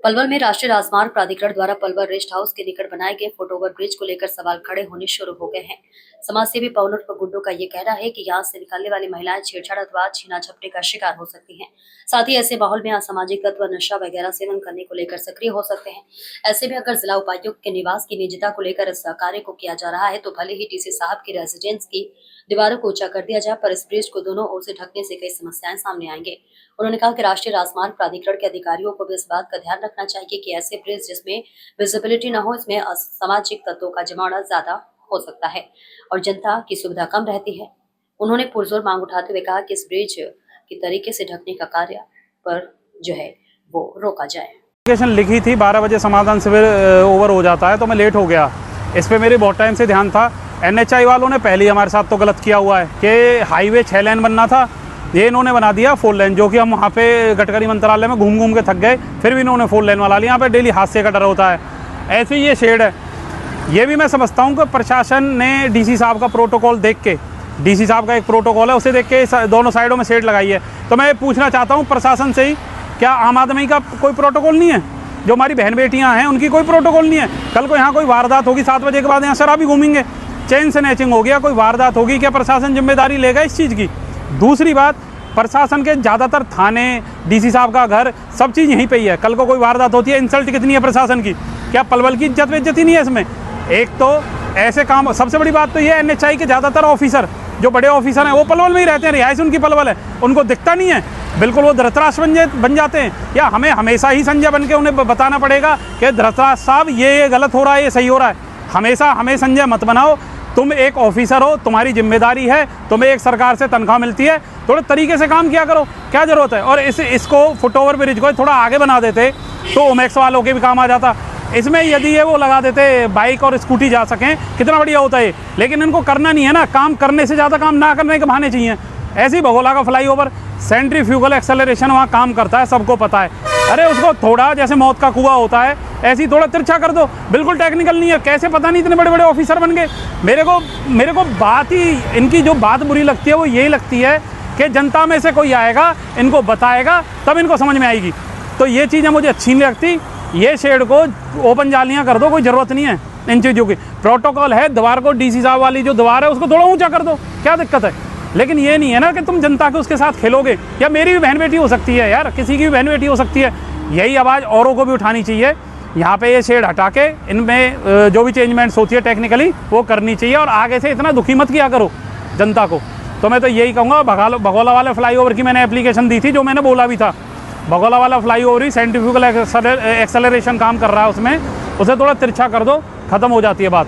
पलवल में राष्ट्रीय राजमार्ग प्राधिकरण द्वारा पलवल रेस्ट हाउस के निकट बनाए गए फुटओवर ब्रिज को लेकर सवाल खड़े होने शुरू हो गए हैं। समाज सेवी पवन उर्फ गुड्डू का ये कहना है कि यहाँ से निकलने वाली महिलाएं छेड़छाड़ अथवा छीना झपटी का शिकार हो सकती हैं। साथ ही ऐसे माहौल में असामाजिक तत्व नशा वगैरह सेवन करने को लेकर सक्रिय हो सकते हैं। ऐसे में अगर जिला उपायुक्त के निवास की निजता को लेकर इस कार्य को किया जा रहा है तो भले ही डीसी साहब की रेजिडेंस की दीवारों को ऊंचा कर दिया जाए, पर इस ब्रिज को दोनों ओर से ढकने से कई समस्याएं सामने आएंगे। उन्होंने कहा कि राष्ट्रीय राजमार्ग प्राधिकरण के अधिकारियों को भी इस बात का ध्यान रखना चाहिए कि ऐसे ब्रिज जिसमें विजिबिलिटी न हो, इसमें असामाजिक तत्वों का जमावड़ा ज्यादा हो सकता है और जनता की सुविधा कम रहती है। उन्होंने पुरजोर मांग उठाते हुए कहा कि इस ब्रिज की तरीके से ढकने का कार्य पर जो है वो रोका जाए। एप्लीकेशन लिखी थी 12 बजे समाधान शिविर ओवर हो जाता है तो मैं लेट हो गया। इस पे मेरे बहुत टाइम से ध्यान था। NHI वालों ने पहले ही हमारे साथ तो गलत किया हुआ है कि हाईवे 6 लेन बनना था, ये इन्होंने बना दिया 4 लेन, जो कि हम वहाँ पे गडकरी मंत्रालय में घूम घूम के थक गए। फिर भी इन्होंने 4 लेन वाला लिया। यहाँ पे डेली हादसे का डर होता है। ऐसे ही ये शेड है। ये भी मैं समझता हूँ कि प्रशासन ने DC साहब का प्रोटोकॉल देख के, DC साहब का एक प्रोटोकॉल है, उसे देख के दोनों साइडों में शेड लगाई है। तो मैं पूछना चाहता हूँ प्रशासन से ही, क्या आम आदमी का कोई प्रोटोकॉल नहीं है? जो हमारी बहन बेटियाँ हैं उनकी कोई प्रोटोकॉल नहीं है? कल को यहाँ कोई वारदात होगी, 7 बजे के बाद यहाँ शराबी घूमेंगे, चेन स्नैचिंग हो गया, कोई वारदात होगी, क्या प्रशासन जिम्मेदारी लेगा इस चीज़ की? दूसरी बात, प्रशासन के ज़्यादातर थाने, DC साहब का घर, सब चीज़ यहीं पे ही है। कल को कोई वारदात होती है, इंसल्ट कितनी है प्रशासन की? क्या पलवल की इज्जत ही नहीं है इसमें? एक तो ऐसे काम, सबसे बड़ी बात तो ये है NHI के ज़्यादातर ऑफिसर, जो बड़े ऑफिसर हैं, वो पलवल में ही रहते हैं, रिहाइश उनकी पलवल है, उनको दिखता नहीं है, बिल्कुल वो धृतराष्ट्र बन जाते हैं। या हमें हमेशा ही संजय बन के उन्हें बताना पड़ेगा कि धृतराष्ट्र साहब ये गलत हो रहा है, ये सही हो रहा है? हमेशा हमें संजय मत बनाओ। तुम एक ऑफिसर हो, तुम्हारी जिम्मेदारी है, तुम्हें एक सरकार से तनख्वाह मिलती है, थोड़े तरीके से काम किया करो, क्या ज़रूरत है? और इसको फुटओवर ब्रिज को थोड़ा आगे बना देते तो ओमेक्स वालों के भी काम आ जाता। इसमें यदि ये वो लगा देते बाइक और स्कूटी जा सकें, कितना बढ़िया होता है। लेकिन इनको करना नहीं है ना, काम करने से ज़्यादा काम ना करने के बहाने चाहिए। ऐसे ही भगोला का फ्लाईओवर सेंट्रीफ्यूगल एक्सेलरेशन वहाँ काम करता है, सबको पता है। अरे उसको थोड़ा जैसे मौत का कुआं होता है, ऐसे ही थोड़ा तिरछा कर दो। बिल्कुल टेक्निकल नहीं है, कैसे पता नहीं इतने बड़े बड़े ऑफिसर बन गए। मेरे को बात ही, इनकी जो बात बुरी लगती है वो यही लगती है कि जनता में से कोई आएगा, इनको बताएगा, तब इनको समझ में आएगी। तो ये चीज़ें मुझे अच्छी नहीं लगती। ये शेड को ओपन जालियाँ कर दो, कोई ज़रूरत नहीं है इन चीज़ों की। प्रोटोकॉल है, दीवार को DC साहब वाली जो दीवार है उसको थोड़ा ऊँचा कर दो, क्या दिक्कत है? लेकिन ये नहीं है ना कि तुम जनता के उसके साथ खेलोगे। या मेरी भी बहन बेटी हो सकती है यार, किसी की भी बहन बेटी हो सकती है। यही आवाज़ औरों को भी उठानी चाहिए। यहाँ पे ये शेड हटा के इनमें जो भी चेंजमेंट्स होती है टेक्निकली वो करनी चाहिए, और आगे से इतना दुखी मत किया करो जनता को। तो मैं तो यही कहूँगा। भगोला वाले फ्लाईओवर की मैंने एप्लीकेशन दी थी, जो मैंने बोला भी था। भगोला वाला फ्लाईओवर ही सेंट्रीफ्यूगल एक्सेलरेशन काम कर रहा है, उसमें उसे थोड़ा तिरछा कर दो, ख़त्म हो जाती है बात।